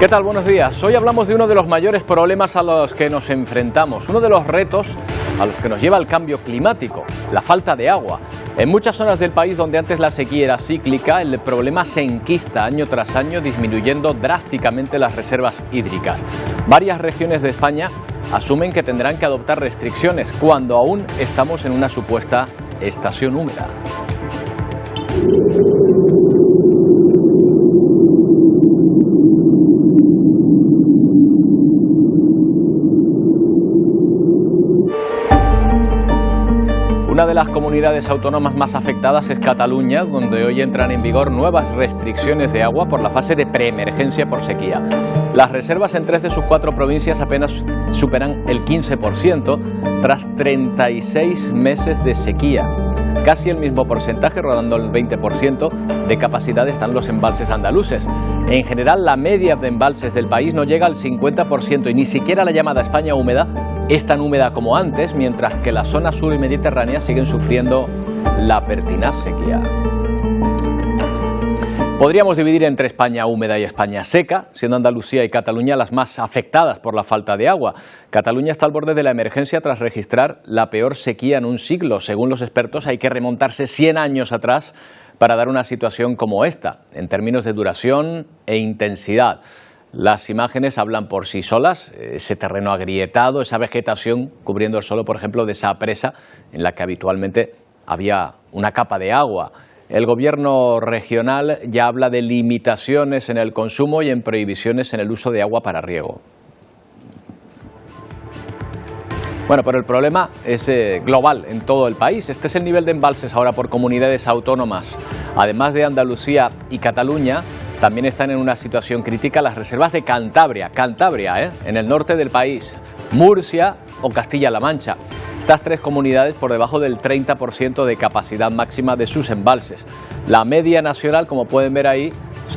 ¿Qué tal? Buenos días. Hoy hablamos de uno de los mayores problemas a los que nos enfrentamos, uno de los retos a los que nos lleva el cambio climático, la falta de agua. En muchas zonas del país donde antes la sequía era cíclica, el problema se enquista año tras año, disminuyendo drásticamente las reservas hídricas. Varias regiones de España asumen que tendrán que adoptar restricciones cuando aún estamos en una supuesta estación húmeda. Una de las comunidades autónomas más afectadas es Cataluña, donde hoy entran en vigor nuevas restricciones de agua por la fase de preemergencia por sequía. Las reservas en 3 de sus 4 provincias apenas superan el 15% tras 36 meses de sequía. Casi el mismo porcentaje, rodando el 20% de capacidad, están los embalses andaluces. En general, la media de embalses del país no llega al 50% y ni siquiera la llamada España húmeda es tan húmeda como antes, mientras que la zona sur y mediterránea siguen sufriendo la pertinaz sequía. Podríamos dividir entre España húmeda y España seca, siendo Andalucía y Cataluña las más afectadas por la falta de agua. Cataluña está al borde de la emergencia tras registrar la peor sequía en un siglo. Según los expertos, hay que remontarse 100 años atrás para dar una situación como esta, en términos de duración e intensidad. Las imágenes hablan por sí solas, ese terreno agrietado, esa vegetación cubriendo el suelo, por ejemplo, de esa presa en la que habitualmente había una capa de agua. El gobierno regional ya habla de limitaciones en el consumo y en prohibiciones en el uso de agua para riego. Bueno, pero el problema es global en todo el país. Este es el nivel de embalses ahora por comunidades autónomas. Además de Andalucía y Cataluña, también están en una situación crítica las reservas de Cantabria, en el norte del país, Murcia o Castilla-La Mancha. Estas 3 comunidades por debajo del 30% de capacidad máxima de sus embalses. La media nacional, como pueden ver ahí,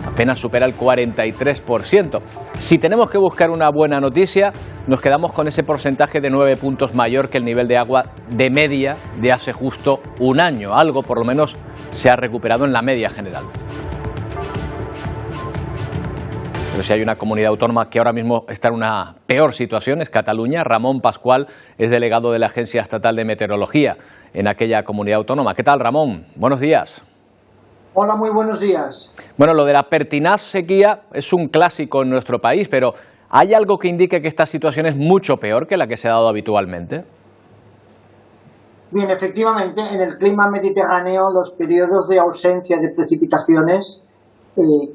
apenas supera el 43%. Si tenemos que buscar una buena noticia, nos quedamos con ese porcentaje de 9 puntos mayor que el nivel de agua de media de hace justo un año. Algo, por lo menos, se ha recuperado en la media general. Pero si hay una comunidad autónoma que ahora mismo está en una peor situación, es Cataluña. Ramón Pascual es delegado de la Agencia Estatal de Meteorología en aquella comunidad autónoma. ¿Qué tal, Ramón? Buenos días. Hola, muy buenos días. Bueno, lo de la pertinaz sequía es un clásico en nuestro país, pero ¿hay algo que indique que esta situación es mucho peor que la que se ha dado habitualmente? Bien, efectivamente, en el clima mediterráneo los periodos de ausencia de precipitaciones,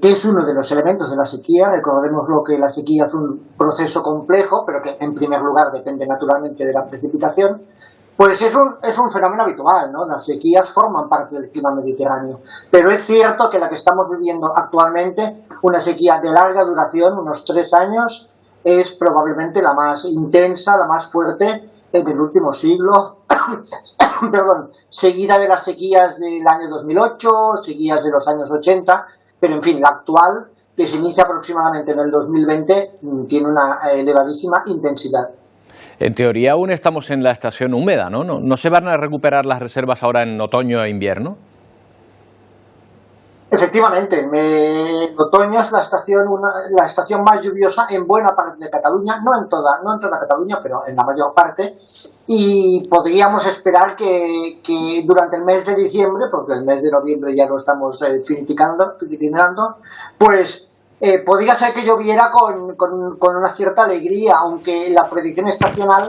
que es uno de los elementos de la sequía, recordemos lo que la sequía es un proceso complejo, pero que en primer lugar depende naturalmente de la precipitación, pues es un fenómeno habitual, ¿no? Las sequías forman parte del clima mediterráneo, pero es cierto que la que estamos viviendo actualmente, una sequía de larga duración, unos 3 años, es probablemente la más intensa, la más fuerte en el último siglo, seguida de las sequías del año 2008, sequías de los años 80, pero en fin, la actual, que se inicia aproximadamente en el 2020, tiene una elevadísima intensidad. En teoría aún estamos en la estación húmeda, ¿no? ¿No se van a recuperar las reservas ahora en otoño e invierno? Efectivamente, en otoño es la estación más lluviosa en buena parte de Cataluña, no en toda Cataluña, pero en la mayor parte, y podríamos esperar que durante el mes de diciembre, porque el mes de noviembre ya lo estamos finiquitando, pues podría ser que lloviera con una cierta alegría, aunque la predicción estacional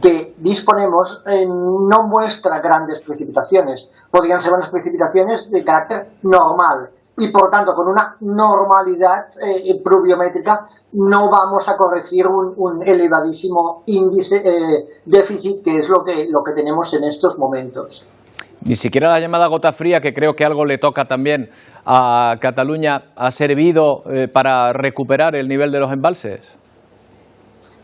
que disponemos no muestra grandes precipitaciones. Podrían ser unas precipitaciones de carácter normal y, por tanto, con una normalidad pluviométrica no vamos a corregir un elevadísimo índice déficit, que es lo que tenemos en estos momentos. Ni siquiera la llamada gota fría, que creo que algo le toca también a Cataluña, ha servido para recuperar el nivel de los embalses.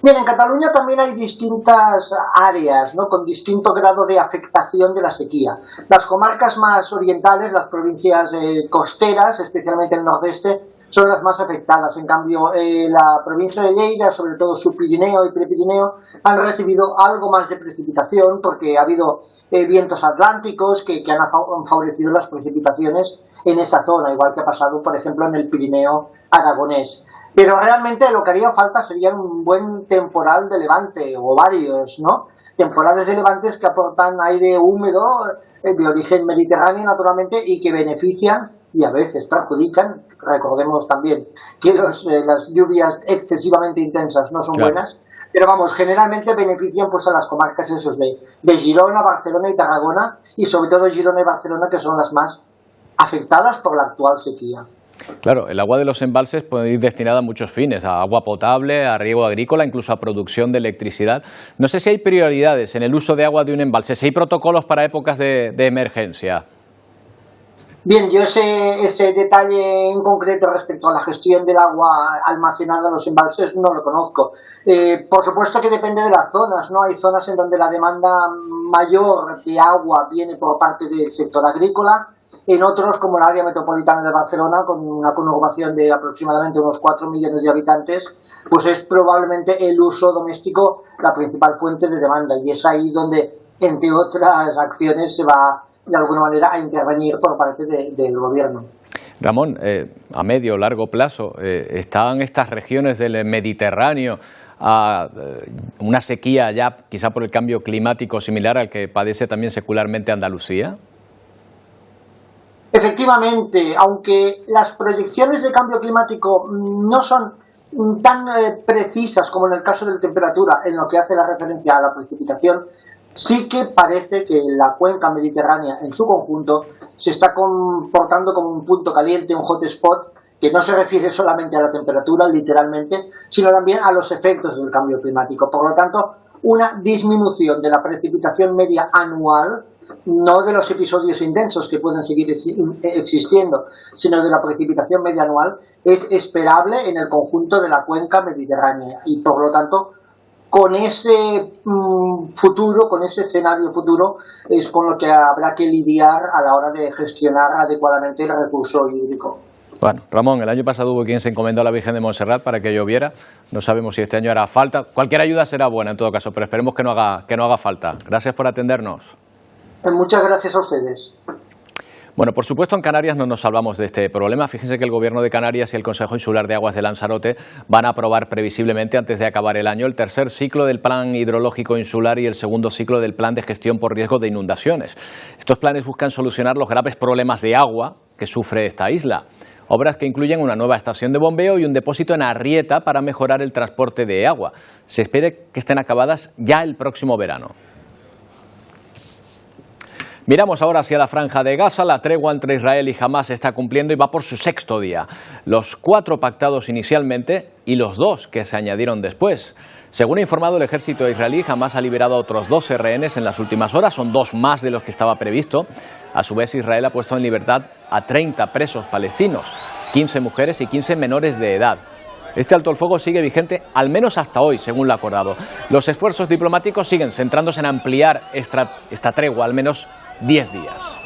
Bien, en Cataluña también hay distintas áreas, ¿no?, con distinto grado de afectación de la sequía. Las comarcas más orientales, las provincias costeras, especialmente el nordeste, son las más afectadas. En cambio, la provincia de Lleida, sobre todo su Pirineo y Prepirineo, han recibido algo más de precipitación porque ha habido vientos atlánticos que han favorecido las precipitaciones en esa zona, igual que ha pasado, por ejemplo, en el Pirineo aragonés. Pero realmente lo que haría falta sería un buen temporal de levante, o varios, ¿no? Temporales de levantes que aportan aire húmedo de origen mediterráneo, naturalmente, y que benefician y a veces perjudican. Recordemos también que las lluvias excesivamente intensas no son buenas, pero vamos, generalmente benefician pues a las comarcas esos de Girona, Barcelona y Tarragona, y sobre todo Girona y Barcelona, que son las más afectadas por la actual sequía. Claro, el agua de los embalses puede ir destinada a muchos fines, a agua potable, a riego agrícola, incluso a producción de electricidad. No sé si hay prioridades en el uso de agua de un embalse, si hay protocolos para épocas de emergencia. Bien, yo ese detalle en concreto respecto a la gestión del agua almacenada en los embalses no lo conozco. Por supuesto que depende de las zonas, ¿no? Hay zonas en donde la demanda mayor de agua viene por parte del sector agrícola. En otros, como el área metropolitana de Barcelona, con una conurbación de aproximadamente unos 4 millones de habitantes, pues es probablemente el uso doméstico la principal fuente de demanda. Y es ahí donde, entre otras acciones, se va de alguna manera a intervenir por parte del gobierno. Ramón, a medio o largo plazo, ¿están estas regiones del Mediterráneo a una sequía ya, quizá por el cambio climático similar al que padece también secularmente Andalucía? Efectivamente, aunque las proyecciones de cambio climático no son tan precisas como en el caso de la temperatura, en lo que hace la referencia a la precipitación, sí que parece que la cuenca mediterránea en su conjunto se está comportando como un punto caliente, un hotspot, que no se refiere solamente a la temperatura, literalmente, sino también a los efectos del cambio climático. Por lo tanto, una disminución de la precipitación media anual, no de los episodios intensos que pueden seguir existiendo, sino de la precipitación media anual, es esperable en el conjunto de la cuenca mediterránea. Y por lo tanto, con ese futuro, con ese escenario futuro, es con lo que habrá que lidiar a la hora de gestionar adecuadamente el recurso hídrico. Bueno, Ramón, el año pasado hubo quien se encomendó a la Virgen de Montserrat para que lloviera. No sabemos si este año hará falta. Cualquier ayuda será buena en todo caso, pero esperemos que no haga falta. Gracias por atendernos. Muchas gracias a ustedes. Bueno, por supuesto en Canarias no nos salvamos de este problema. Fíjense que el Gobierno de Canarias y el Consejo Insular de Aguas de Lanzarote van a aprobar previsiblemente antes de acabar el año el tercer ciclo del Plan Hidrológico Insular y el segundo ciclo del Plan de Gestión por Riesgo de Inundaciones. Estos planes buscan solucionar los graves problemas de agua que sufre esta isla. Obras que incluyen una nueva estación de bombeo y un depósito en Arrieta para mejorar el transporte de agua. Se espera que estén acabadas ya el próximo verano. Miramos ahora hacia la Franja de Gaza. La tregua entre Israel y Hamás se está cumpliendo y va por su sexto día. Los 4 pactados inicialmente y los 2 que se añadieron después. Según ha informado el ejército israelí, Hamás ha liberado a otros 12 rehenes en las últimas horas. Son 2 más de los que estaba previsto. A su vez, Israel ha puesto en libertad a 30 presos palestinos, 15 mujeres y 15 menores de edad. Este alto el fuego sigue vigente al menos hasta hoy, según lo acordado. Los esfuerzos diplomáticos siguen centrándose en ampliar esta tregua al menos 10 días.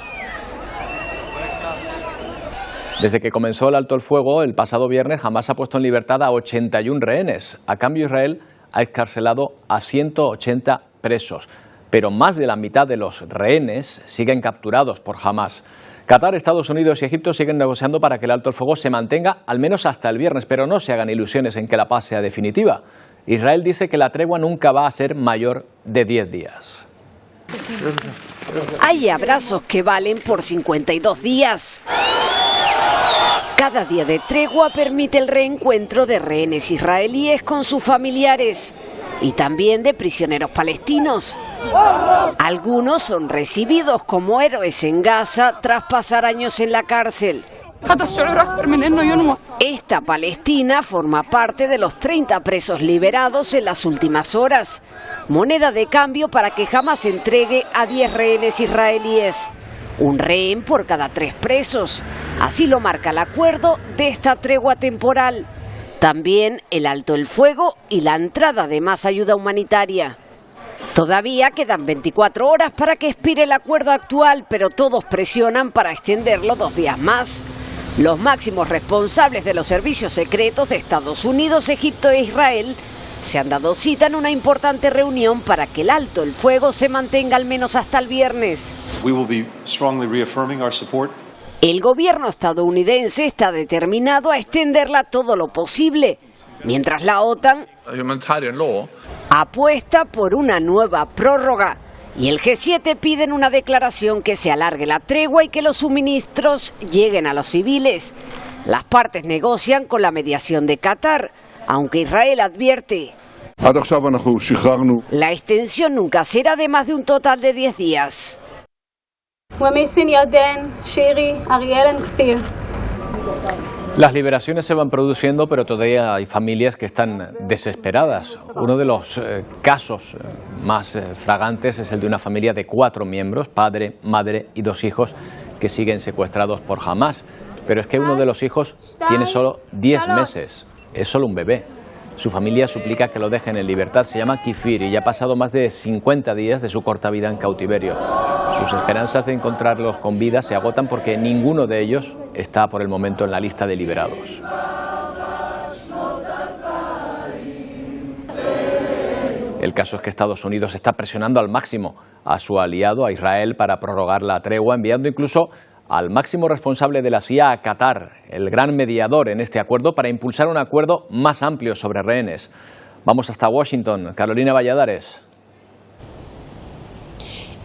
Desde que comenzó el alto el fuego el pasado viernes, Hamás ha puesto en libertad a 81 rehenes. A cambio, Israel ha excarcelado a 180 presos, pero más de la mitad de los rehenes siguen capturados por Hamás. Qatar, Estados Unidos y Egipto siguen negociando para que el alto el fuego se mantenga al menos hasta el viernes, pero no se hagan ilusiones en que la paz sea definitiva. Israel dice que la tregua nunca va a ser mayor de 10 días. Hay abrazos que valen por 52 días. Cada día de tregua permite el reencuentro de rehenes israelíes con sus familiares y también de prisioneros palestinos. Algunos son recibidos como héroes en Gaza tras pasar años en la cárcel. Esta palestina forma parte de los 30 presos liberados en las últimas horas, moneda de cambio para que Hamás entregue a 10 rehenes israelíes. Un rehén por cada 3 presos. Así lo marca el acuerdo de esta tregua temporal. También el alto el fuego y la entrada de más ayuda humanitaria. Todavía quedan 24 horas para que expire el acuerdo actual, pero todos presionan para extenderlo 2 días más. Los máximos responsables de los servicios secretos de Estados Unidos, Egipto e Israel se han dado cita en una importante reunión para que el alto el fuego se mantenga al menos hasta el viernes. El gobierno estadounidense está determinado a extenderla todo lo posible, mientras la OTAN apuesta por una nueva prórroga y el G7 piden una declaración que se alargue la tregua y que los suministros lleguen a los civiles. Las partes negocian con la mediación de Qatar, aunque Israel advierte: la extensión nunca será de más de un total de 10 días. Las liberaciones se van produciendo, pero todavía hay familias que están desesperadas. Uno de los casos más fragantes es el de una familia de 4 miembros, padre, madre y 2 hijos, que siguen secuestrados por Hamás. Pero es que uno de los hijos tiene solo 10 meses, es solo un bebé. Su familia suplica que lo dejen en libertad. Se llama Kifir y ya ha pasado más de 50 días de su corta vida en cautiverio. Sus esperanzas de encontrarlos con vida se agotan porque ninguno de ellos está por el momento en la lista de liberados. El caso es que Estados Unidos está presionando al máximo a su aliado, a Israel, para prorrogar la tregua, enviando incluso al máximo responsable de la CIA a Qatar, el gran mediador en este acuerdo, para impulsar un acuerdo más amplio sobre rehenes. Vamos hasta Washington. Carolina Valladares.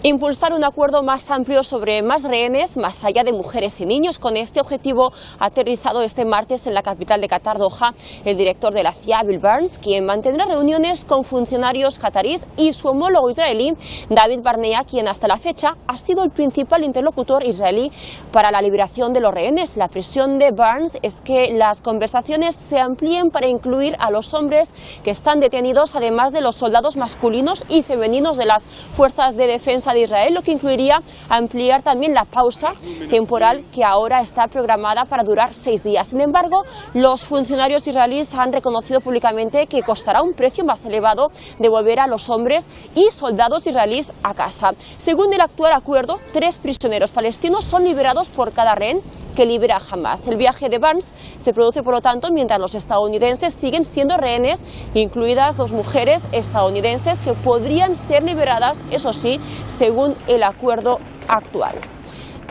Impulsar un acuerdo más amplio sobre más rehenes, más allá de mujeres y niños. Con este objetivo ha aterrizado este martes en la capital de Qatar, Doha, el director de la CIA, Bill Burns, quien mantendrá reuniones con funcionarios qataríes y su homólogo israelí, David Barnea, quien hasta la fecha ha sido el principal interlocutor israelí para la liberación de los rehenes. La presión de Burns es que las conversaciones se amplíen para incluir a los hombres que están detenidos, además de los soldados masculinos y femeninos de las fuerzas de defensa de Israel, lo que incluiría ampliar también la pausa temporal que ahora está programada para durar 6 días. Sin embargo, los funcionarios israelíes han reconocido públicamente que costará un precio más elevado devolver a los hombres y soldados israelíes a casa. Según el actual acuerdo, 3 prisioneros palestinos son liberados por cada rehén que libera Hamás. El viaje de Burns se produce, por lo tanto, mientras los estadounidenses siguen siendo rehenes, incluidas 2 mujeres estadounidenses que podrían ser liberadas, eso sí, según el acuerdo actual.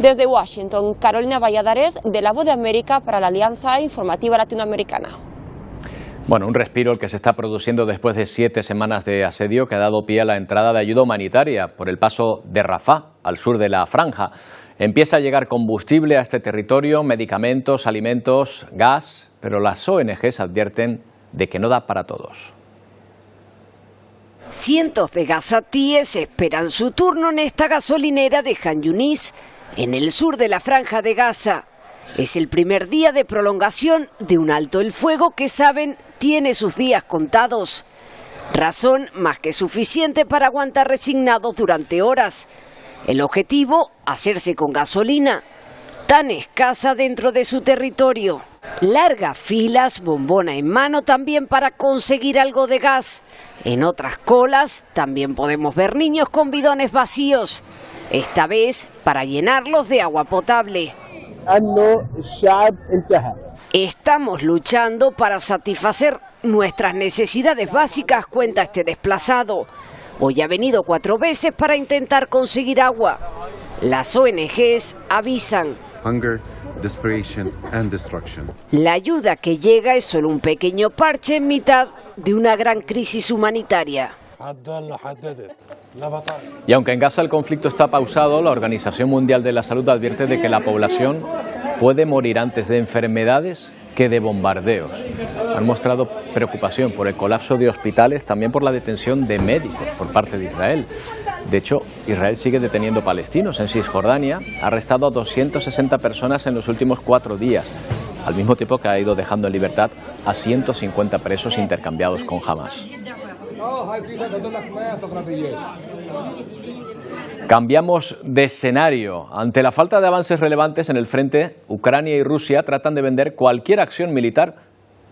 Desde Washington, Carolina Valladares, de La Voz de América para la Alianza Informativa Latinoamericana. Bueno, un respiro el que se está produciendo después de 7 semanas de asedio que ha dado pie a la entrada de ayuda humanitaria por el paso de Rafah, al sur de la franja. Empieza a llegar combustible a este territorio, medicamentos, alimentos, gas, pero las ONGs advierten de que no da para todos. Cientos de gazatíes esperan su turno en esta gasolinera de Han Yunis, en el sur de la franja de Gaza. Es el primer día de prolongación de un alto el fuego que saben tiene sus días contados. Razón más que suficiente para aguantar resignados durante horas. El objetivo, hacerse con gasolina, tan escasa dentro de su territorio. Largas filas, bombona en mano también para conseguir algo de gas. En otras colas también podemos ver niños con bidones vacíos, esta vez para llenarlos de agua potable. Estamos luchando para satisfacer nuestras necesidades básicas, cuenta este desplazado. Hoy ha venido 4 veces para intentar conseguir agua. Las ONGs avisan. Hunger, desperation and destruction. La ayuda que llega es solo un pequeño parche en mitad de una gran crisis humanitaria. Y aunque en Gaza el conflicto está pausado, la Organización Mundial de la Salud advierte de que la población puede morir antes de enfermedades que de bombardeos. Han mostrado preocupación por el colapso de hospitales, también por la detención de médicos por parte de Israel. De hecho, Israel sigue deteniendo palestinos. En Cisjordania ha arrestado a 260 personas en los últimos 4 días, al mismo tiempo que ha ido dejando en libertad a 150 presos intercambiados con Hamás. Cambiamos de escenario. Ante la falta de avances relevantes en el frente, Ucrania y Rusia tratan de vender cualquier acción militar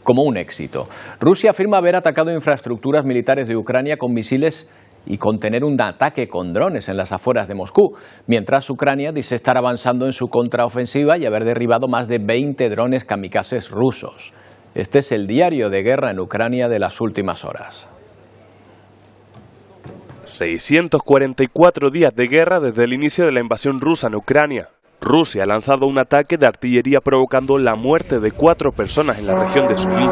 como un éxito. Rusia afirma haber atacado infraestructuras militares de Ucrania con misiles y contener un ataque con drones en las afueras de Moscú, mientras Ucrania dice estar avanzando en su contraofensiva y haber derribado más de 20 drones kamikazes rusos. Este es el diario de guerra en Ucrania de las últimas horas. 644 días de guerra desde el inicio de la invasión rusa en Ucrania. Rusia ha lanzado un ataque de artillería provocando la muerte de 4 personas en la región de Sumi,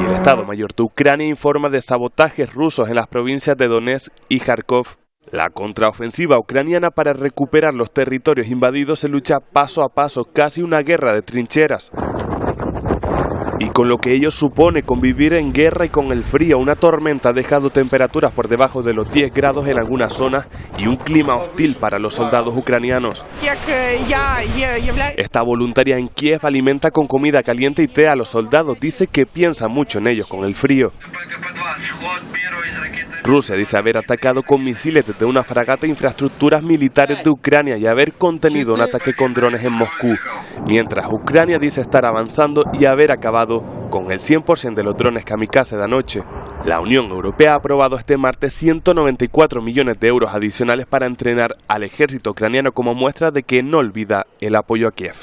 y el Estado Mayor de Ucrania informa de sabotajes rusos en las provincias de Donetsk y Kharkov. La contraofensiva ucraniana para recuperar los territorios invadidos se lucha paso a paso, casi una guerra de trincheras. Y con lo que ello supone convivir en guerra y con el frío, una tormenta ha dejado temperaturas por debajo de los 10 grados en algunas zonas y un clima hostil para los soldados ucranianos. Esta voluntaria en Kiev alimenta con comida caliente y té a los soldados, dice que piensa mucho en ellos con el frío. Rusia dice haber atacado con misiles desde una fragata infraestructuras militares de Ucrania y haber contenido un ataque con drones en Moscú, mientras Ucrania dice estar avanzando y haber acabado con el 100% de los drones kamikaze de anoche. La Unión Europea ha aprobado este martes 194 millones de euros adicionales para entrenar al ejército ucraniano como muestra de que no olvida el apoyo a Kiev.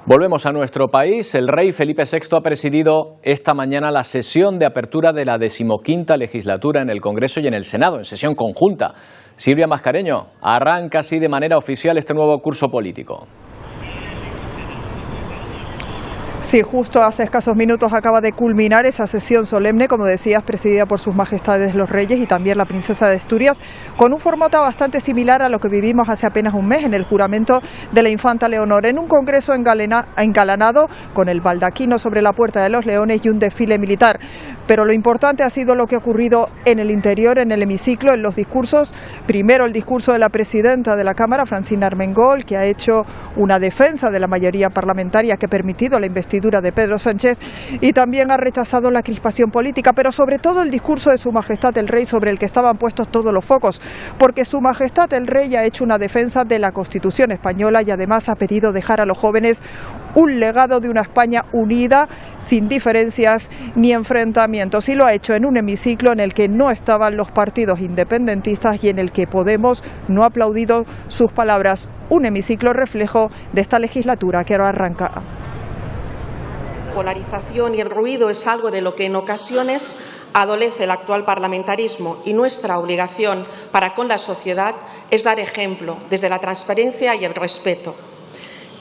Volvemos a nuestro país. El rey Felipe VI ha presidido esta mañana la sesión de apertura de la 15ª legislatura en el Congreso y en el Senado, en sesión conjunta. Silvia Mascareño, arranca así de manera oficial este nuevo curso político. Sí, justo hace escasos minutos acaba de culminar esa sesión solemne, como decías, presidida por sus majestades los reyes y también la princesa de Asturias, con un formato bastante similar a lo que vivimos hace apenas un mes en el juramento de la infanta Leonor, en un congreso engalanado con el baldaquino sobre la Puerta de los Leones y un desfile militar. Pero lo importante ha sido lo que ha ocurrido en el interior, en el hemiciclo, en los discursos. Primero el discurso de la presidenta de la Cámara, Francina Armengol, que ha hecho una defensa de la mayoría parlamentaria que ha permitido la investigación de Pedro Sánchez, y también ha rechazado la crispación política, pero sobre todo el discurso de Su Majestad el Rey, sobre el que estaban puestos todos los focos, porque Su Majestad el Rey ha hecho una defensa de la Constitución española y además ha pedido dejar a los jóvenes un legado de una España unida, sin diferencias ni enfrentamientos, y lo ha hecho en un hemiciclo en el que no estaban los partidos independentistas y en el que Podemos no ha aplaudido sus palabras. Un hemiciclo reflejo de esta legislatura que ahora arranca. Polarización y el ruido es algo de lo que en ocasiones adolece el actual parlamentarismo, y nuestra obligación para con la sociedad es dar ejemplo desde la transparencia y el respeto.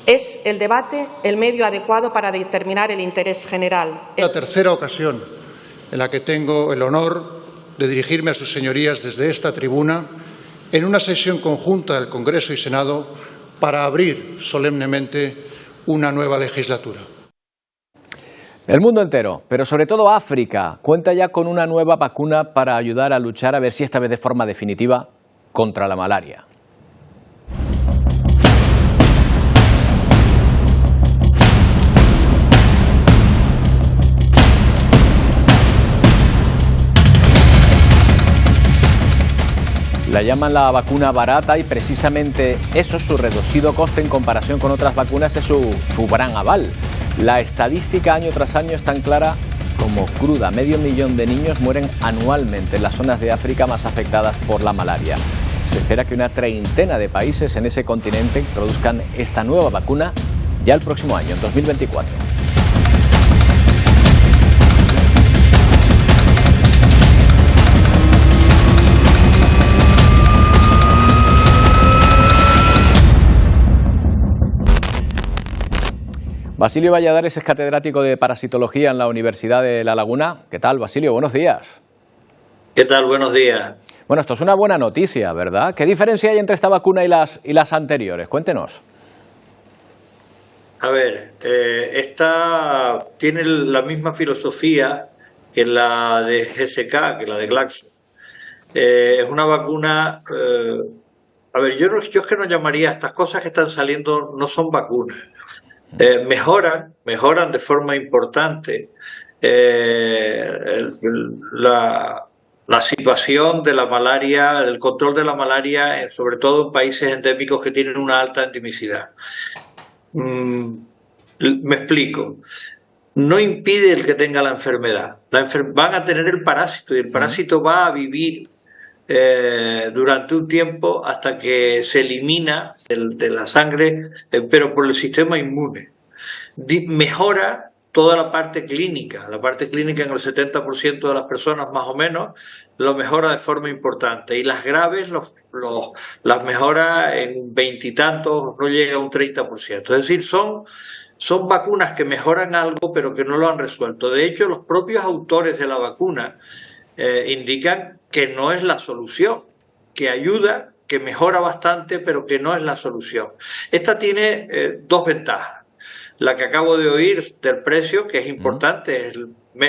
Es el debate el medio adecuado para determinar el interés general. La tercera ocasión en la que tengo el honor de dirigirme a sus señorías desde esta tribuna en una sesión conjunta del Congreso y Senado para abrir solemnemente una nueva legislatura. El mundo entero, pero sobre todo África, cuenta ya con una nueva vacuna para ayudar a luchar, a ver si esta vez de forma definitiva, contra la malaria. La llaman la vacuna barata y precisamente eso, su reducido coste en comparación con otras vacunas, es su gran aval. La estadística año tras año es tan clara como cruda. 500.000 de niños mueren anualmente en las zonas de África más afectadas por la malaria. Se espera que una treintena de países en ese continente produzcan esta nueva vacuna ya el próximo año, en 2024. Basilio Valladares es catedrático de parasitología en la Universidad de La Laguna. ¿Qué tal, Basilio? Buenos días. ¿Qué tal? Buenos días. Bueno, esto es una buena noticia, ¿verdad? ¿Qué diferencia hay entre esta vacuna y las anteriores? Cuéntenos. A ver, esta tiene la misma filosofía que la de GSK, que la de Glaxo. Es una vacuna... a ver, yo es que no llamaría estas cosas que están saliendo, no son vacunas. Mejoran de forma importante la situación de la malaria, el control de la malaria, sobre todo en países endémicos que tienen una alta endemicidad. Me explico. No impide el que tenga la enfermedad. Van a tener el parásito y el parásito va a vivir durante un tiempo hasta que se elimina de la sangre, pero por el sistema inmune. Mejora toda la parte clínica en el 70% de las personas más o menos, lo mejora de forma importante. Y las graves las mejora en 20 y tantos, no llega a un 30%. Es decir, son vacunas que mejoran algo, pero que no lo han resuelto. De hecho, los propios autores de la vacuna indican que no es la solución, que ayuda, que mejora bastante, pero que no es la solución. Esta tiene dos ventajas. La que acabo de oír del precio, que es importante, es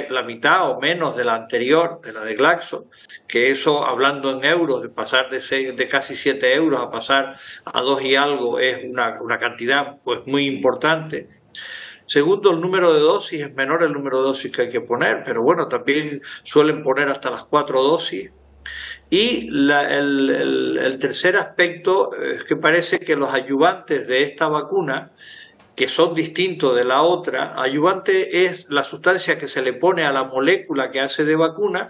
la mitad o menos de la anterior, de la de Glaxo, que eso, hablando en euros, de pasar de casi 7 euros a pasar a 2 y algo, es una cantidad pues muy importante. Segundo, el número de dosis es menor el número de dosis que hay que poner, pero bueno, también suelen poner hasta las 4 dosis. Y el tercer aspecto es que parece que los ayudantes de esta vacuna, que son distintos de la otra, ayudante es la sustancia que se le pone a la molécula que hace de vacuna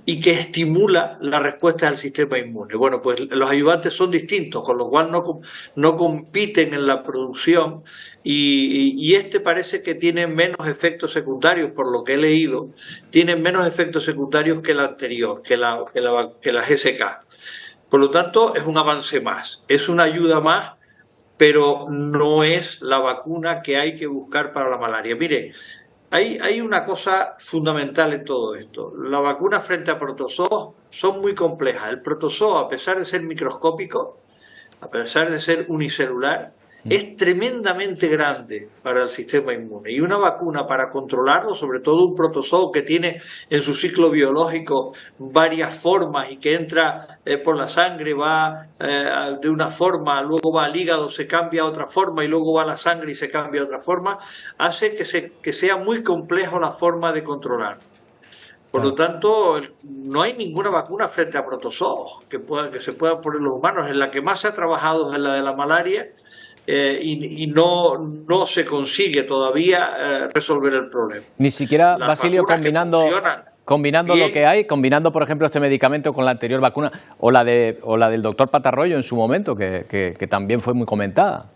y que estimula la respuesta del sistema inmune. Bueno, pues los ayudantes son distintos, con lo cual no compiten en la producción y este parece que tiene menos efectos secundarios, por lo que he leído, tiene menos efectos secundarios que la anterior, que la GSK. Por lo tanto, es un avance más, es una ayuda más, pero no es la vacuna que hay que buscar para la malaria. Mire, hay una cosa fundamental en todo esto. La vacuna frente a protozoos son muy complejas. El protozoo, a pesar de ser microscópico, a pesar de ser unicelular, es tremendamente grande para el sistema inmune. Y una vacuna para controlarlo, sobre todo un protozoo que tiene en su ciclo biológico varias formas y que entra por la sangre, va de una forma, luego va al hígado, se cambia a otra forma y luego va a la sangre y se cambia a otra forma, hace que sea muy complejo la forma de controlar. Por lo tanto, no hay ninguna vacuna frente a protozoos que se puedan poner los humanos. En la que más se ha trabajado es la de la malaria, y no se consigue todavía resolver el problema. Ni siquiera, Basilio, combinando lo que hay, combinando, por ejemplo, este medicamento con la anterior vacuna o la del doctor Patarroyo en su momento, que también fue muy comentada.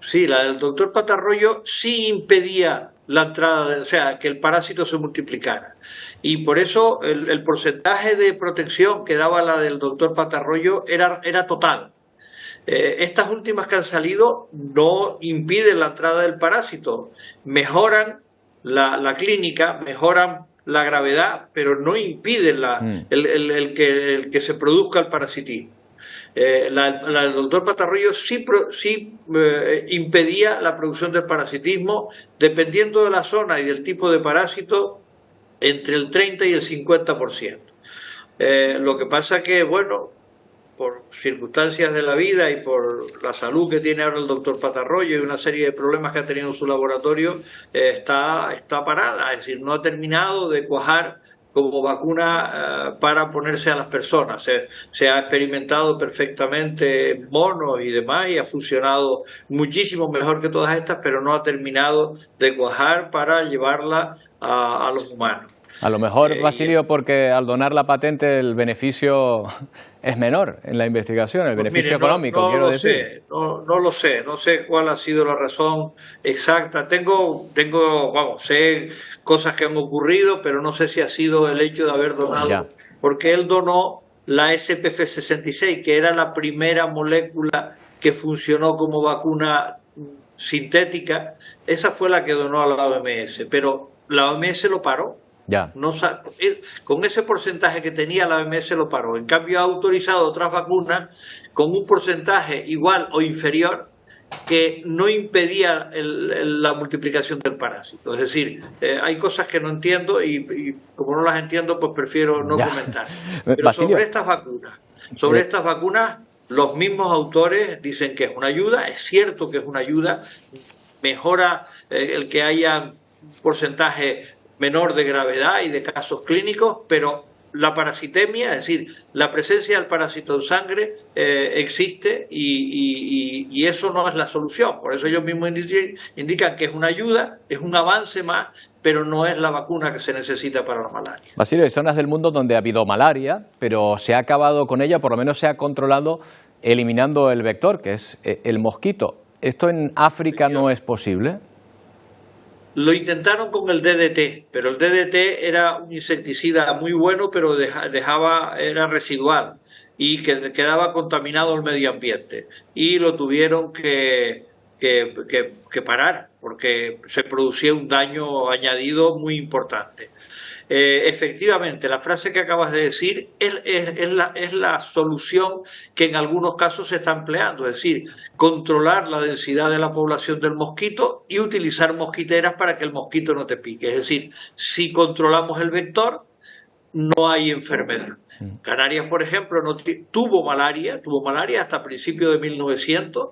Sí, la del doctor Patarroyo sí impedía la entrada, o sea, que el parásito se multiplicara. Y por eso el porcentaje de protección que daba la del doctor Patarroyo era total. Estas últimas que han salido no impiden la entrada del parásito, mejoran la clínica, mejoran la gravedad, pero no impiden el que se produzca el parasitismo. La del doctor Patarroyo sí impedía la producción del parasitismo, dependiendo de la zona y del tipo de parásito, entre el 30 y el 50%. Lo que pasa que, bueno, por circunstancias de la vida y por la salud que tiene ahora el doctor Patarroyo y una serie de problemas que ha tenido en su laboratorio, está parada, es decir, no ha terminado de cuajar como vacuna para ponerse a las personas. Se ha experimentado perfectamente en monos y demás y ha funcionado muchísimo mejor que todas estas, pero no ha terminado de cuajar para llevarla a los humanos. A lo mejor, Basilio, porque al donar la patente el beneficio es menor en la investigación, el beneficio económico, quiero decir. No lo sé, no sé cuál ha sido la razón exacta. Sé cosas que han ocurrido, pero no sé si ha sido el hecho de haber donado, porque él donó la SPF66, que era la primera molécula que funcionó como vacuna sintética. Esa fue la que donó a la OMS, pero la OMS lo paró. Con ese porcentaje que tenía la OMS lo paró. En cambio ha autorizado otras vacunas con un porcentaje igual o inferior que no impedía la multiplicación del parásito. Es decir, hay cosas que no entiendo y como no las entiendo, pues prefiero no comentar. Pero Basilio, sobre estas vacunas, los mismos autores dicen que es una ayuda. Es cierto que es una ayuda, mejora el que haya un porcentaje menor de gravedad y de casos clínicos, pero la parasitemia, es decir, la presencia del parásito en sangre existe y eso no es la solución. Por eso ellos mismos indican que es una ayuda, es un avance más, pero no es la vacuna que se necesita para la malaria. Basilio, hay zonas del mundo donde ha habido malaria, pero se ha acabado con ella, por lo menos se ha controlado eliminando el vector, que es el mosquito. ¿Esto en África no es posible? Lo intentaron con el DDT, pero el DDT era un insecticida muy bueno, pero era residual y que quedaba contaminado el medio ambiente. Y lo tuvieron que parar porque se producía un daño añadido muy importante. Efectivamente, la frase que acabas de decir es la solución que en algunos casos se está empleando, es decir, controlar la densidad de la población del mosquito y utilizar mosquiteras para que el mosquito no te pique. Es decir, si controlamos el vector, no hay enfermedad. Canarias, por ejemplo, tuvo malaria hasta principios de 1900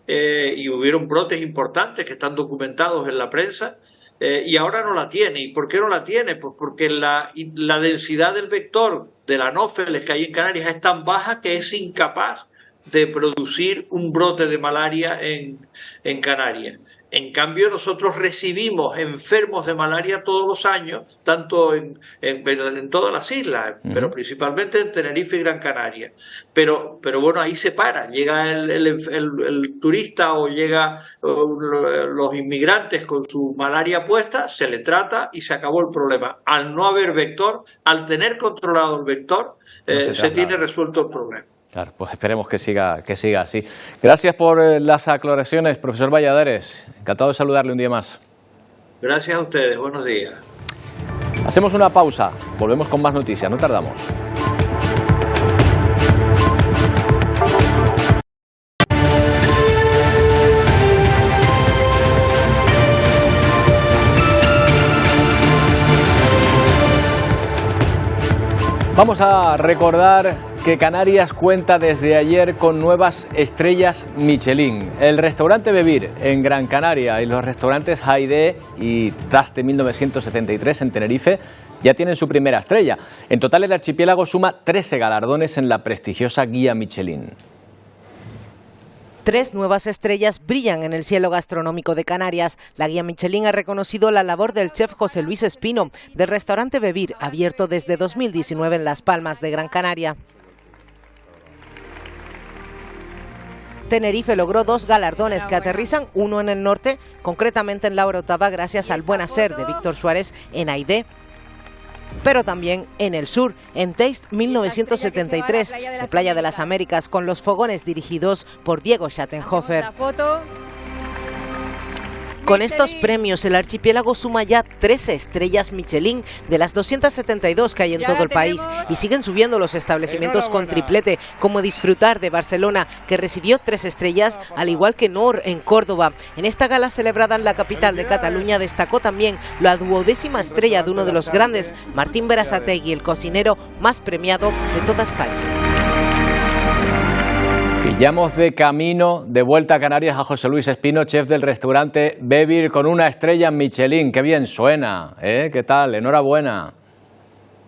y hubieron brotes importantes que están documentados en la prensa. Y ahora no la tiene. ¿Y por qué no la tiene? Pues porque la densidad del vector del anófeles que hay en Canarias es tan baja que es incapaz de producir un brote de malaria en Canarias. En cambio, nosotros recibimos enfermos de malaria todos los años, tanto en todas las islas, pero principalmente en Tenerife y Gran Canaria. Pero bueno, ahí se para. Llega el turista o llega los inmigrantes con su malaria puesta, se le trata y se acabó el problema. Al no haber vector, al tener controlado el vector, se tiene resuelto el problema. Claro, pues esperemos que siga así. Gracias por las aclaraciones, profesor Valladares. Encantado de saludarle un día más. Gracias a ustedes, buenos días. Hacemos una pausa, volvemos con más noticias, no tardamos. Vamos a recordar que Canarias cuenta desde ayer con nuevas estrellas Michelin. El restaurante Bebir en Gran Canaria y los restaurantes Haidé y Traste 1973 en Tenerife ya tienen su primera estrella. En total el archipiélago suma 13 galardones en la prestigiosa guía Michelin. 3 nuevas estrellas brillan en el cielo gastronómico de Canarias. La guía Michelin ha reconocido la labor del chef José Luis Espino, del restaurante Bebir, abierto desde 2019 en Las Palmas de Gran Canaria. Tenerife logró 2 galardones que aterrizan, uno en el norte, concretamente en la Orotava, gracias al buen hacer de Víctor Suárez en Haidé, pero también en el sur, en Taste 1973, de Playa de las Américas, con los fogones dirigidos por Diego Schattenhofer. Con estos premios, el archipiélago suma ya 13 estrellas Michelin de las 272 que hay en todo el país, y siguen subiendo los establecimientos con triplete, como Disfrutar de Barcelona, que recibió 3 estrellas, al igual que Nor en Córdoba. En esta gala celebrada en la capital de Cataluña destacó también la 12ª estrella de uno de los grandes, Martín Berasategui, el cocinero más premiado de toda España. Pillamos de camino de vuelta a Canarias a José Luis Espino, chef del restaurante Bebir con una estrella en Michelin. ¡Qué bien suena! ¿Qué tal? Enhorabuena.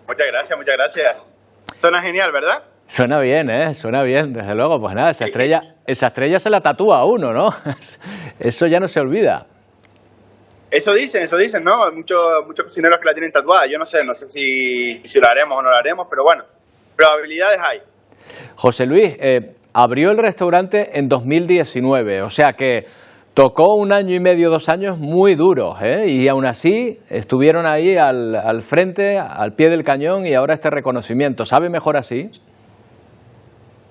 Muchas gracias. Suena genial, ¿verdad? Suena bien, suena bien, desde luego. Pues nada, esa estrella se la tatúa a uno, ¿no? Eso ya no se olvida. Eso dicen, ¿no? Muchos cocineros que la tienen tatuada. Yo no sé si lo haremos o no lo haremos, pero bueno, probabilidades hay. José Luis, abrió el restaurante en 2019, o sea que tocó 1 año y medio, 2 años muy duros, y aún así estuvieron ahí al frente, al pie del cañón, y ahora este reconocimiento. ¿Sabe mejor así?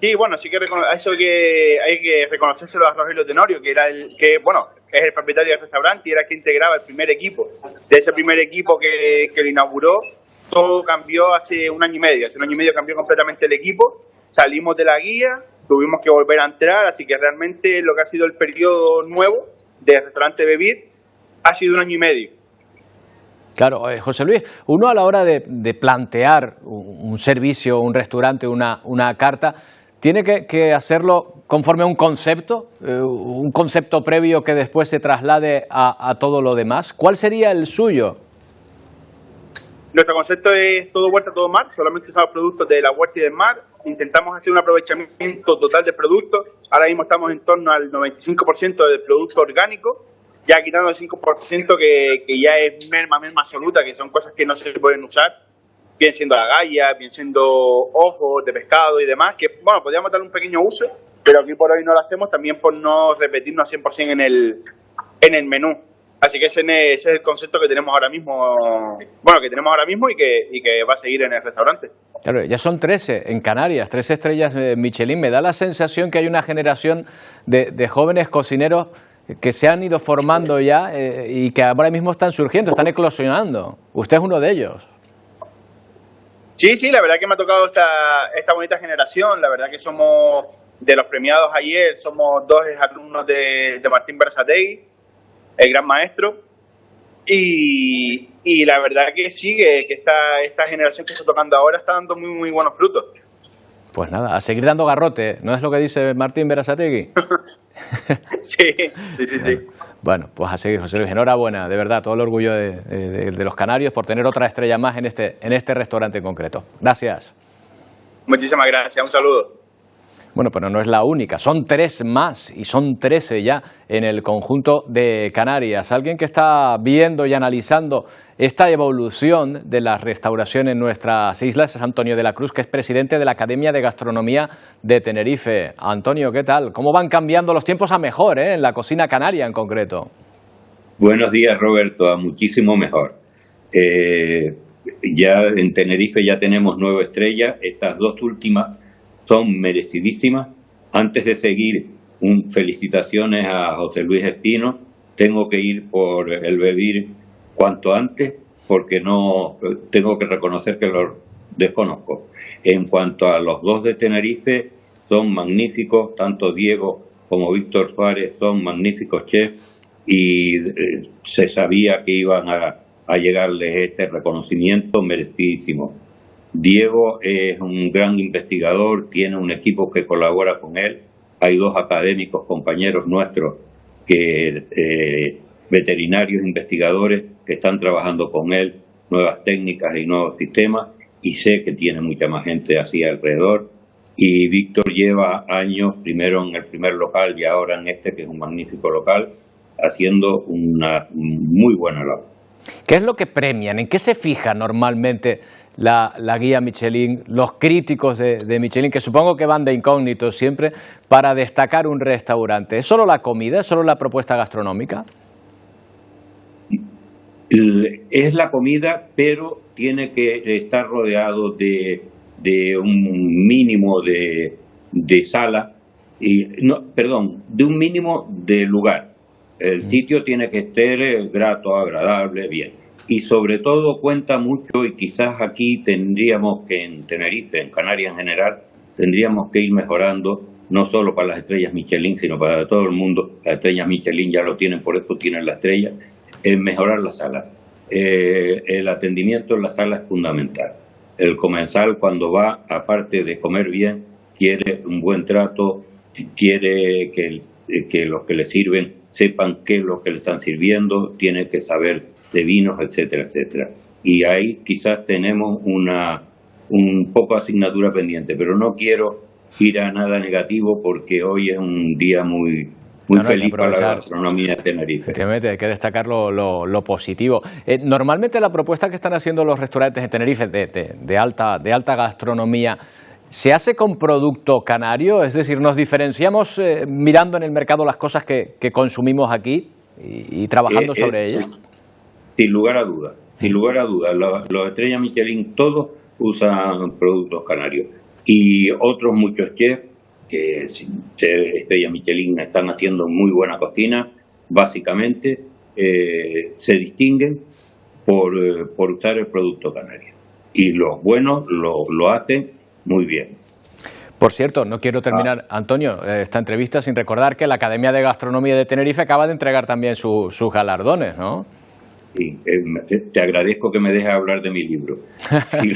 Sí, bueno, sí que hay que reconocérselo a Rogelio Tenorio, que es el propietario del restaurante y era el que integraba el primer equipo. De ese primer equipo que lo inauguró, todo cambió hace 1 año y medio. Hace 1 año y medio cambió completamente el equipo. Salimos de la guía, tuvimos que volver a entrar, así que realmente lo que ha sido el periodo nuevo del restaurante Bebir ha sido 1 año y medio. Claro, José Luis, uno a la hora de plantear un servicio, un restaurante, una carta, tiene que hacerlo conforme a un concepto previo que después se traslade a todo lo demás. ¿Cuál sería el suyo? Nuestro concepto es todo huerta, todo mar, solamente usamos productos de la huerta y del mar. Intentamos hacer un aprovechamiento total del producto. Ahora mismo estamos en torno al 95% del producto orgánico, ya quitando el 5% que ya es merma absoluta, que son cosas que no se pueden usar, bien siendo agallas, bien siendo ojos de pescado y demás, que bueno, podríamos darle un pequeño uso, pero aquí por hoy no lo hacemos, también por no repetirnos 100% en el menú. Así que ese es el concepto que tenemos ahora mismo, y que va a seguir en el restaurante. Claro, ya son 13 en Canarias, 13 estrellas Michelin. Me da la sensación que hay una generación de jóvenes cocineros que se han ido formando ya y que ahora mismo están surgiendo, están eclosionando. Usted es uno de ellos. Sí, la verdad que me ha tocado esta bonita generación. La verdad que somos de los premiados ayer, somos 2 alumnos de Martín Berasategui, el gran maestro, y la verdad que sí, que esta generación que está tocando ahora está dando muy, muy buenos frutos. Pues nada, a seguir dando garrote, ¿no es lo que dice Martín Berasategui? Sí. Bueno, pues a seguir, José Luis, enhorabuena, de verdad, todo el orgullo de los canarios por tener otra estrella más en este restaurante en concreto. Gracias. Muchísimas gracias, un saludo. Bueno, pero no es la única, son 3 más y son 13 ya en el conjunto de Canarias. Alguien que está viendo y analizando esta evolución de la restauración en nuestras islas es Antonio de la Cruz, que es presidente de la Academia de Gastronomía de Tenerife. Antonio, ¿qué tal? ¿Cómo van cambiando los tiempos a mejor, en la cocina canaria en concreto? Buenos días, Roberto, a muchísimo mejor. Ya en Tenerife ya tenemos 9 estrellas, estas 2 últimas son merecidísimas. Antes de seguir, felicitaciones a José Luis Espino. Tengo que ir por el Bebir cuanto antes, porque no tengo que reconocer que los desconozco. En cuanto a los 2 de Tenerife, son magníficos, tanto Diego como Víctor Suárez son magníficos chefs, y se sabía que iban a llegarles este reconocimiento merecidísimo. Diego es un gran investigador, tiene un equipo que colabora con él. Hay 2 académicos, compañeros nuestros, veterinarios investigadores, que están trabajando con él nuevas técnicas y nuevos sistemas, y sé que tiene mucha más gente así alrededor. Y Víctor lleva años, primero en el primer local y ahora en este, que es un magnífico local, haciendo una muy buena labor. ¿Qué es lo que premian? ¿En qué se fija normalmente la guía Michelin, los críticos de Michelin, que supongo que van de incógnitos siempre, para destacar un restaurante? ¿Es solo la comida? ¿Es solo la propuesta gastronómica? Es la comida, pero tiene que estar rodeado de un mínimo de sala, de un mínimo de lugar. El sitio tiene que estar grato, agradable, bien. Y sobre todo cuenta mucho, y quizás aquí tendríamos que, en Tenerife, en Canarias en general, tendríamos que ir mejorando, no solo para las estrellas Michelin, sino para todo el mundo. Las estrellas Michelin ya lo tienen, por eso tienen la estrella, en mejorar la sala. El atendimiento en la sala es fundamental. El comensal, cuando va, aparte de comer bien, quiere un buen trato, quiere que los que le sirven sepan qué es lo que le están sirviendo, tiene que saber de vinos, etcétera, etcétera. Y ahí quizás tenemos un poco asignatura pendiente, pero no quiero ir a nada negativo, porque hoy es un día muy feliz para la gastronomía de Tenerife. Efectivamente, hay que destacar lo positivo. Normalmente la propuesta que están haciendo los restaurantes de Tenerife de alta gastronomía, ¿se hace con producto canario? Es decir, ¿nos diferenciamos mirando en el mercado las cosas que consumimos aquí y trabajando sobre ellas? Sin lugar a dudas, los estrellas Michelin todos usan productos canarios, y otros muchos chefs que estrellas Michelin están haciendo muy buena cocina, básicamente se distinguen por usar el producto canario, y los buenos lo hacen muy bien. Por cierto, no quiero terminar, Antonio, esta entrevista sin recordar que la Academia de Gastronomía de Tenerife acaba de entregar también sus galardones, ¿no? Sí, te agradezco que me dejes hablar de mi libro. Sí,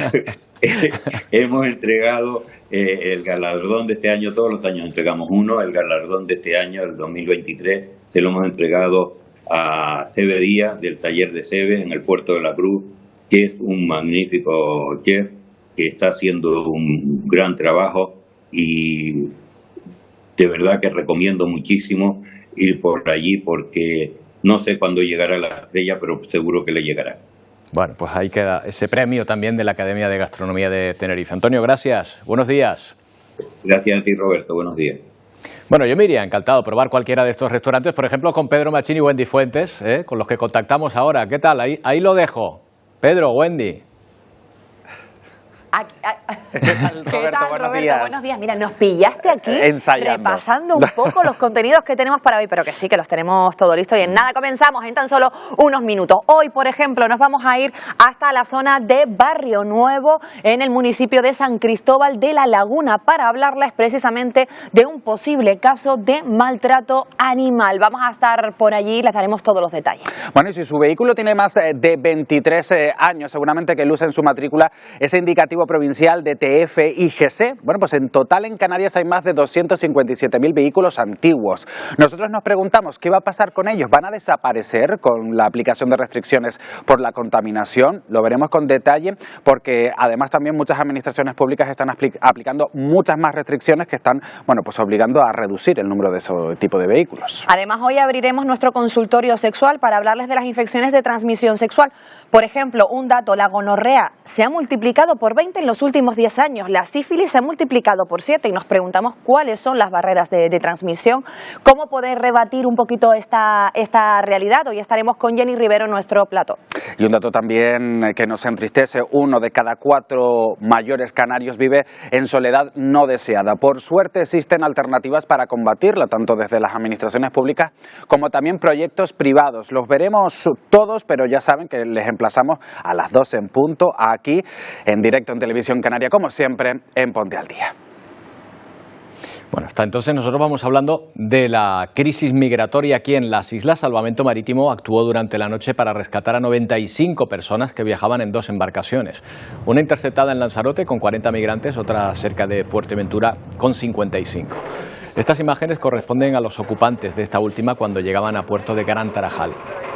hemos entregado el galardón de este año, todos los años entregamos uno. El galardón de este año, el 2023, se lo hemos entregado a Sebe Díaz, del taller de Sebe, en el Puerto de la Cruz, que es un magnífico chef que está haciendo un gran trabajo, y de verdad que recomiendo muchísimo ir por allí, porque no sé cuándo llegará la estrella, pero seguro que le llegará. Bueno, pues ahí queda ese premio también de la Academia de Gastronomía de Tenerife. Antonio, gracias. Buenos días. Gracias a ti, Roberto. Buenos días. Bueno, yo me iría encantado a probar cualquiera de estos restaurantes, por ejemplo, con Pedro Machín y Wendy Fuentes, con los que contactamos ahora. ¿Qué tal? Ahí lo dejo. Pedro, Wendy. ¿Qué tal, Roberto? Buenos días. Mira, nos pillaste aquí repasando un poco los contenidos que tenemos para hoy, pero que sí, que los tenemos todo listo y en nada comenzamos en tan solo unos minutos. Hoy, por ejemplo, nos vamos a ir hasta la zona de Barrio Nuevo, en el municipio de San Cristóbal de la Laguna, para hablarles precisamente de un posible caso de maltrato animal. Vamos a estar por allí y les daremos todos los detalles. Bueno, y si su vehículo tiene más de 23 años, seguramente que luce en su matrícula ese indicativo provincial de TFIGC. Bueno, pues en total en Canarias hay más de 257.000 vehículos antiguos. Nosotros nos preguntamos qué va a pasar con ellos. ¿Van a desaparecer con la aplicación de restricciones por la contaminación? Lo veremos con detalle porque además también muchas administraciones públicas están aplicando muchas más restricciones que están, bueno, pues obligando a reducir el número de ese tipo de vehículos. Además, hoy abriremos nuestro consultorio sexual para hablarles de las infecciones de transmisión sexual. Por ejemplo, un dato, la gonorrea se ha multiplicado por 20 en los últimos 10 años, la sífilis se ha multiplicado por 7 y nos preguntamos cuáles son las barreras de transmisión, cómo poder rebatir un poquito esta realidad. Hoy estaremos con Jenny Rivero en nuestro plato. Y un dato también que nos entristece, 1 de cada 4 mayores canarios vive en soledad no deseada. Por suerte existen alternativas para combatirla, tanto desde las administraciones públicas como también proyectos privados. Los veremos todos, pero ya saben que les emplazamos a las 12 en punto, aquí en directo en Televisión Canaria, como siempre, en Ponte al Día. Bueno, hasta entonces nosotros vamos hablando de la crisis migratoria aquí en las islas. Salvamento Marítimo actuó durante la noche para rescatar a 95 personas que viajaban en 2 embarcaciones. Una interceptada en Lanzarote con 40 migrantes, otra cerca de Fuerteventura con 55. Estas imágenes corresponden a los ocupantes de esta última cuando llegaban a puerto de Gran Tarajal.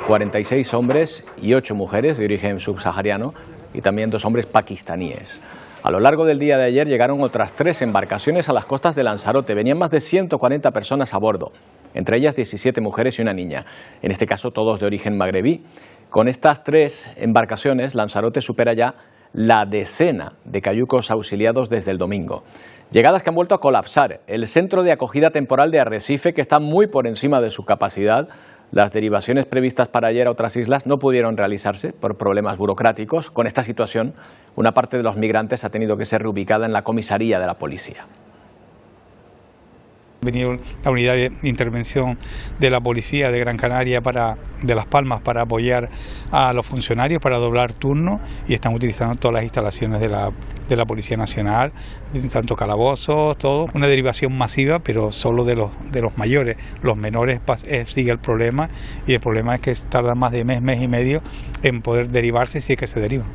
46 hombres y 8 mujeres de origen subsahariano y también 2 hombres pakistaníes. A lo largo del día de ayer llegaron otras 3 embarcaciones a las costas de Lanzarote. Venían más de 140 personas a bordo, entre ellas 17 mujeres y una niña, en este caso todos de origen magrebí. Con estas 3 embarcaciones, Lanzarote supera ya la decena de cayucos auxiliados desde el domingo. Llegadas que han vuelto a colapsar el centro de acogida temporal de Arrecife, que está muy por encima de su capacidad. Las derivaciones previstas para ayer a otras islas no pudieron realizarse por problemas burocráticos. Con esta situación, una parte de los migrantes ha tenido que ser reubicada en la comisaría de la policía. Venido la unidad de intervención de la policía de Gran Canaria de Las Palmas para apoyar a los funcionarios para doblar turno y están utilizando todas las instalaciones de la Policía Nacional, tanto calabozos, todo. Una derivación masiva, pero solo de los mayores. Los menores sigue el problema y el problema es que tarda más de mes y medio en poder derivarse si es que se deriva.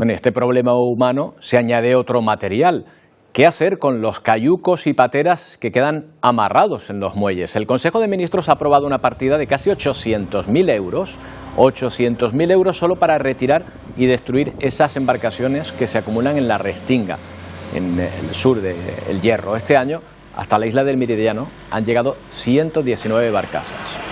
En este problema humano se añade otro material. ¿Qué hacer con los cayucos y pateras que quedan amarrados en los muelles? El Consejo de Ministros ha aprobado una partida de casi 800.000 euros. 800.000 euros solo para retirar y destruir esas embarcaciones que se acumulan en la Restinga, en el sur del Hierro. Este año, hasta la isla del Meridiano, han llegado 119 barcazas.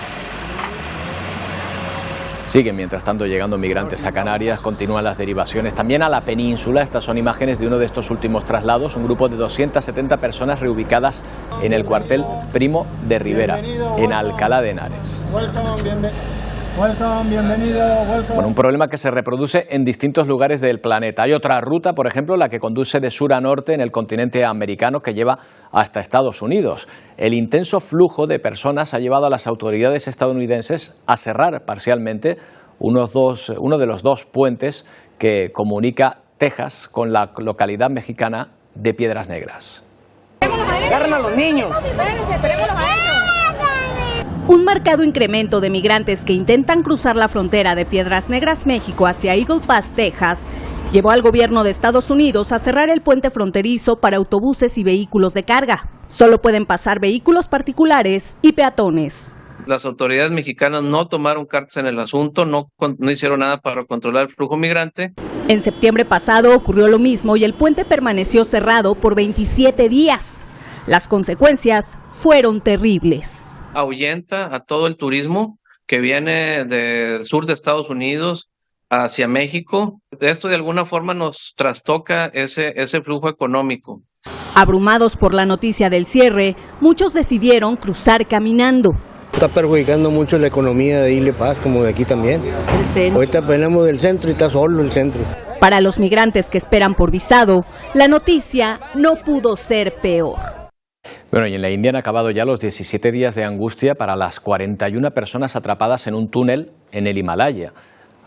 Siguen, mientras tanto, llegando migrantes a Canarias, continúan las derivaciones también a la península. Estas son imágenes de uno de estos últimos traslados, un grupo de 270 personas reubicadas en el cuartel Primo de Rivera, en Alcalá de Henares. Bueno, un problema que se reproduce en distintos lugares del planeta. Hay otra ruta, por ejemplo, la que conduce de sur a norte en el continente americano, que lleva hasta Estados Unidos. El intenso flujo de personas ha llevado a las autoridades estadounidenses a cerrar parcialmente uno de los 2 puentes que comunica Texas con la localidad mexicana de Piedras Negras. ¡Agarren a los niños! Un marcado incremento de migrantes que intentan cruzar la frontera de Piedras Negras, México, hacia Eagle Pass, Texas, llevó al gobierno de Estados Unidos a cerrar el puente fronterizo para autobuses y vehículos de carga. Solo pueden pasar vehículos particulares y peatones. Las autoridades mexicanas no tomaron cartas en el asunto, no hicieron nada para controlar el flujo migrante. En septiembre pasado ocurrió lo mismo y el puente permaneció cerrado por 27 días. Las consecuencias fueron terribles. Ahuyenta a todo el turismo que viene del sur de Estados Unidos hacia México. Esto de alguna forma nos trastoca ese flujo económico. Abrumados por la noticia del cierre, muchos decidieron cruzar caminando. Está perjudicando mucho la economía de Ile Paz, como de aquí también. Ahorita venimos del centro y está solo el centro. Para los migrantes que esperan por visado, la noticia no pudo ser peor. Bueno, y en la India han acabado ya los 17 días de angustia para las 41 personas atrapadas en un túnel en el Himalaya,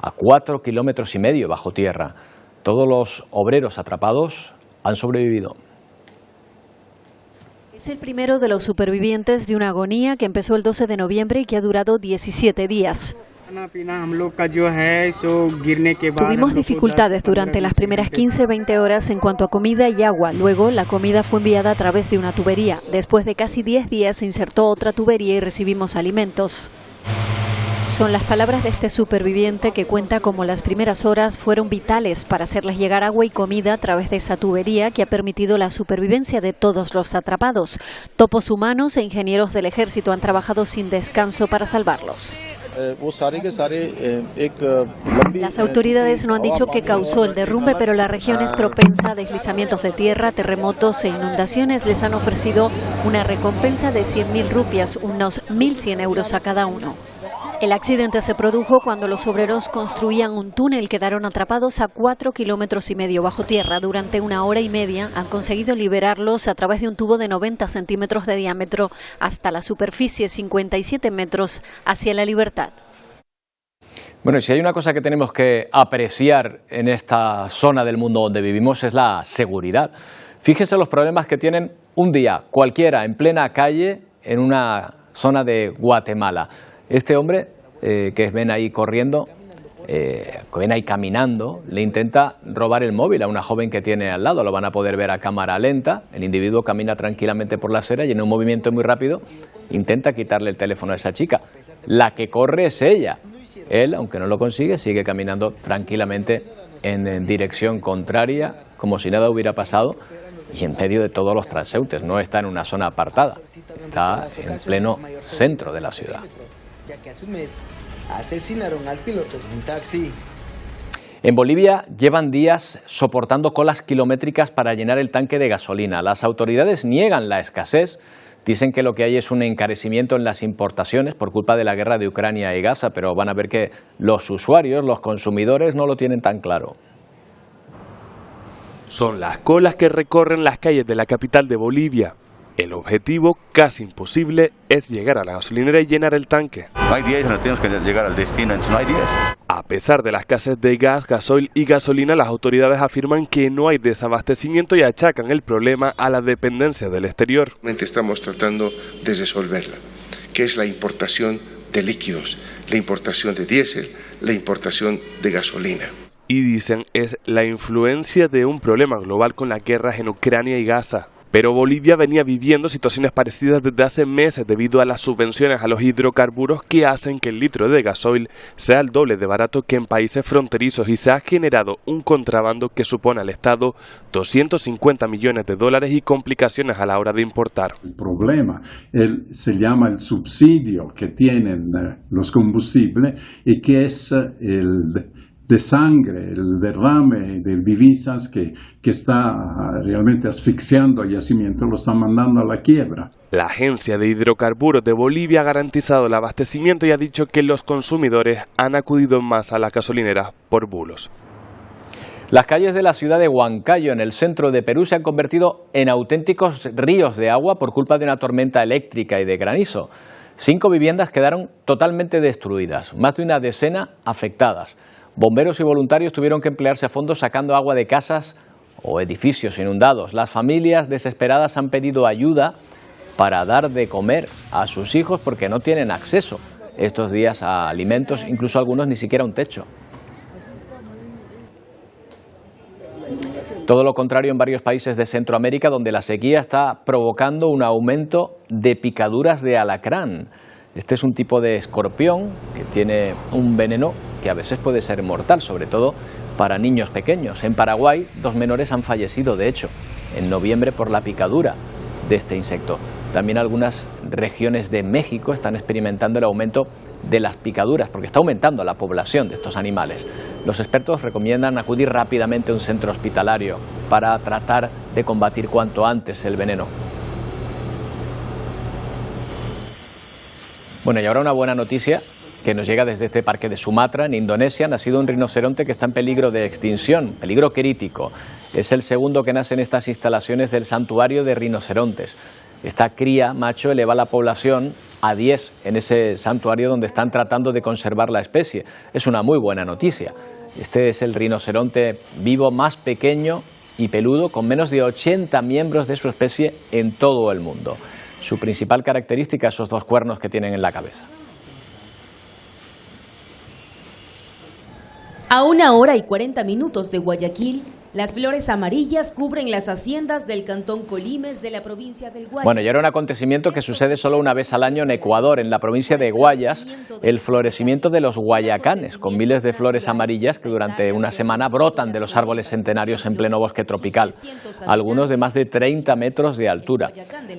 a 4,5 kilómetros bajo tierra. Todos los obreros atrapados han sobrevivido. Es el primero de los supervivientes de una agonía que empezó el 12 de noviembre y que ha durado 17 días. Tuvimos dificultades durante las primeras 15-20 horas en cuanto a comida y agua. Luego, la comida fue enviada a través de una tubería. Después de casi 10 días se insertó otra tubería y recibimos alimentos. Son las palabras de este superviviente que cuenta cómo las primeras horas fueron vitales para hacerles llegar agua y comida a través de esa tubería que ha permitido la supervivencia de todos los atrapados. Topos humanos e ingenieros del ejército han trabajado sin descanso para salvarlos. Las autoridades no han dicho qué causó el derrumbe, pero la región es propensa a deslizamientos de tierra, terremotos e inundaciones. Les han ofrecido una recompensa de 100.000 rupias, unos 1.100 euros a cada uno. El accidente se produjo cuando los obreros construían un túnel. Quedaron atrapados a 4,5 kilómetros bajo tierra. Durante 1 hora y media han conseguido liberarlos a través de un tubo de 90 centímetros de diámetro hasta la superficie, 57 metros hacia la libertad. Bueno, y si hay una cosa que tenemos que apreciar en esta zona del mundo donde vivimos es la seguridad. Fíjese los problemas que tienen un día cualquiera en plena calle en una zona de Guatemala. Este hombre que ven ahí corriendo, que ven ahí caminando, le intenta robar el móvil a una joven que tiene al lado. Lo van a poder ver a cámara lenta. El individuo camina tranquilamente por la acera y en un movimiento muy rápido intenta quitarle el teléfono a esa chica. La que corre es ella. Él, aunque no lo consigue, sigue caminando tranquilamente en dirección contraria, como si nada hubiera pasado, y en medio de todos los transeúntes. No está en una zona apartada, está en pleno centro de la ciudad. Ya que hace un mes asesinaron al piloto de un taxi. En Bolivia llevan días soportando colas kilométricas para llenar el tanque de gasolina. Las autoridades niegan la escasez, dicen que lo que hay es un encarecimiento en las importaciones por culpa de la guerra de Ucrania y Gaza, pero van a ver que los usuarios, los consumidores, no lo tienen tan claro. Son las colas que recorren las calles de la capital de Bolivia. El objetivo, casi imposible, es llegar a la gasolinera y llenar el tanque. No hay días, no tenemos que llegar al destino, entonces no hay días. A pesar de la escasez de gas, gasoil y gasolina, las autoridades afirman que no hay desabastecimiento y achacan el problema a la dependencia del exterior. Estamos tratando de resolverla, que es la importación de líquidos, la importación de diésel, la importación de gasolina. Y dicen es la influencia de un problema global con las guerras en Ucrania y Gaza. Pero Bolivia venía viviendo situaciones parecidas desde hace meses debido a las subvenciones a los hidrocarburos que hacen que el litro de gasoil sea el doble de barato que en países fronterizos y se ha generado un contrabando que supone al Estado 250 millones de dólares y complicaciones a la hora de importar. El problema se llama el subsidio que tienen los combustibles y que es el de sangre, el derrame de divisas que está realmente asfixiando el yacimiento, lo está mandando a la quiebra. La Agencia de Hidrocarburos de Bolivia ha garantizado el abastecimiento y ha dicho que los consumidores han acudido más a las gasolineras por bulos. Las calles de la ciudad de Huancayo, en el centro de Perú, se han convertido en auténticos ríos de agua por culpa de una tormenta eléctrica y de granizo. 5 viviendas quedaron totalmente destruidas, más de una decena afectadas. Bomberos y voluntarios tuvieron que emplearse a fondo sacando agua de casas o edificios inundados. Las familias desesperadas han pedido ayuda para dar de comer a sus hijos porque no tienen acceso estos días a alimentos, incluso algunos ni siquiera un techo. Todo lo contrario en varios países de Centroamérica, donde la sequía está provocando un aumento de picaduras de alacrán. Este es un tipo de escorpión que tiene un veneno que a veces puede ser mortal, sobre todo para niños pequeños. En Paraguay, 2 menores han fallecido, de hecho, en noviembre por la picadura de este insecto. También algunas regiones de México están experimentando el aumento de las picaduras, porque está aumentando la población de estos animales. Los expertos recomiendan acudir rápidamente a un centro hospitalario para tratar de combatir cuanto antes el veneno. Bueno, y ahora una buena noticia que nos llega desde este parque de Sumatra, en Indonesia. Ha nacido un rinoceronte que está en peligro de extinción, peligro crítico. Es el segundo que nace en estas instalaciones del santuario de rinocerontes. Esta cría macho eleva la población a 10 en ese santuario donde están tratando de conservar la especie. Es una muy buena noticia. Este es el rinoceronte vivo más pequeño y peludo, con menos de 80 miembros de su especie en todo el mundo. Su principal característica, esos dos cuernos que tienen en la cabeza. A 1 hora y 40 minutos de Guayaquil, las flores amarillas cubren las haciendas del cantón Colimes de la provincia del Guayas. Bueno, y era un acontecimiento que sucede solo una vez al año en Ecuador, en la provincia de Guayas, el florecimiento de los guayacanes, con miles de flores amarillas que durante una semana brotan de los árboles centenarios en pleno bosque tropical, algunos de más de 30 metros de altura.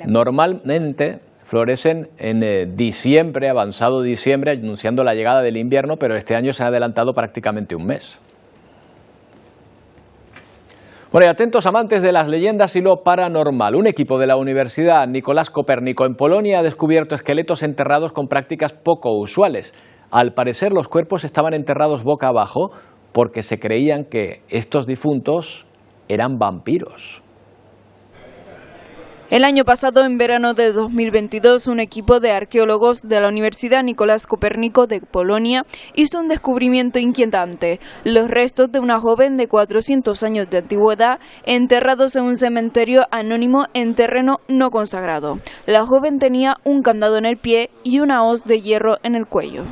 Normalmente florecen en diciembre, avanzado diciembre, anunciando la llegada del invierno, pero este año se ha adelantado prácticamente un mes. Bueno, y atentos amantes de las leyendas y lo paranormal. Un equipo de la Universidad Nicolás Copérnico en Polonia ha descubierto esqueletos enterrados con prácticas poco usuales. Al parecer los cuerpos estaban enterrados boca abajo porque se creían que estos difuntos eran vampiros. El año pasado, en verano de 2022, un equipo de arqueólogos de la Universidad Nicolás Copérnico de Polonia hizo un descubrimiento inquietante: los restos de una joven de 400 años de antigüedad enterrados en un cementerio anónimo en terreno no consagrado. La joven tenía un candado en el pie y una hoz de hierro en el cuello.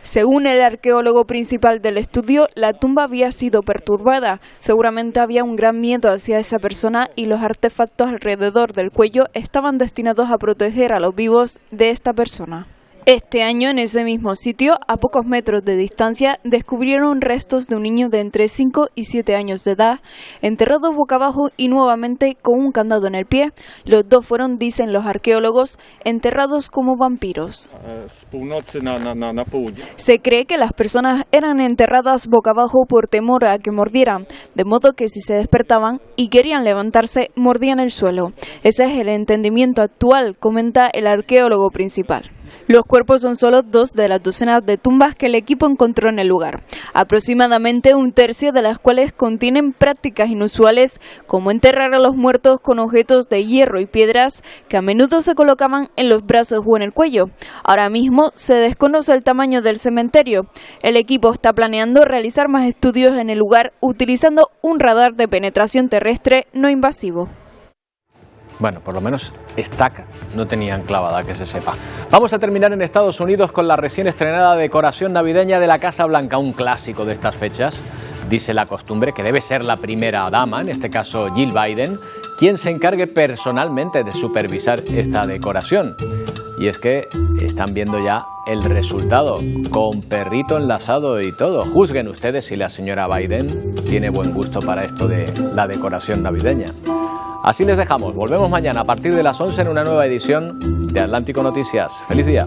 Según el arqueólogo principal del estudio, la tumba había sido perturbada. Seguramente había un gran miedo hacia esa persona y los artefactos alrededor del cuello estaban destinados a proteger a los vivos de esta persona. Este año, en ese mismo sitio, a pocos metros de distancia, descubrieron restos de un niño de entre 5 y 7 años de edad, enterrado boca abajo y nuevamente con un candado en el pie. Los dos fueron, dicen los arqueólogos, enterrados como vampiros. Se cree que las personas eran enterradas boca abajo por temor a que mordieran, de modo que si se despertaban y querían levantarse, mordían el suelo. Ese es el entendimiento actual, comenta el arqueólogo principal. Los cuerpos son solo 2 de las docenas de tumbas que el equipo encontró en el lugar, aproximadamente un tercio de las cuales contienen prácticas inusuales como enterrar a los muertos con objetos de hierro y piedras que a menudo se colocaban en los brazos o en el cuello. Ahora mismo se desconoce el tamaño del cementerio. El equipo está planeando realizar más estudios en el lugar utilizando un radar de penetración terrestre no invasivo. Bueno, por lo menos estaca no tenían clavada, que se sepa. Vamos a terminar en Estados Unidos con la recién estrenada decoración navideña de la Casa Blanca, un clásico de estas fechas. Dice la costumbre que debe ser la primera dama, en este caso Jill Biden, quien se encargue personalmente de supervisar esta decoración. Y es que están viendo ya el resultado, con perrito enlazado y todo. Juzguen ustedes si la señora Biden tiene buen gusto para esto de la decoración navideña. Así les dejamos. Volvemos mañana a partir de las 11 en una nueva edición de Atlántico Noticias. ¡Feliz día!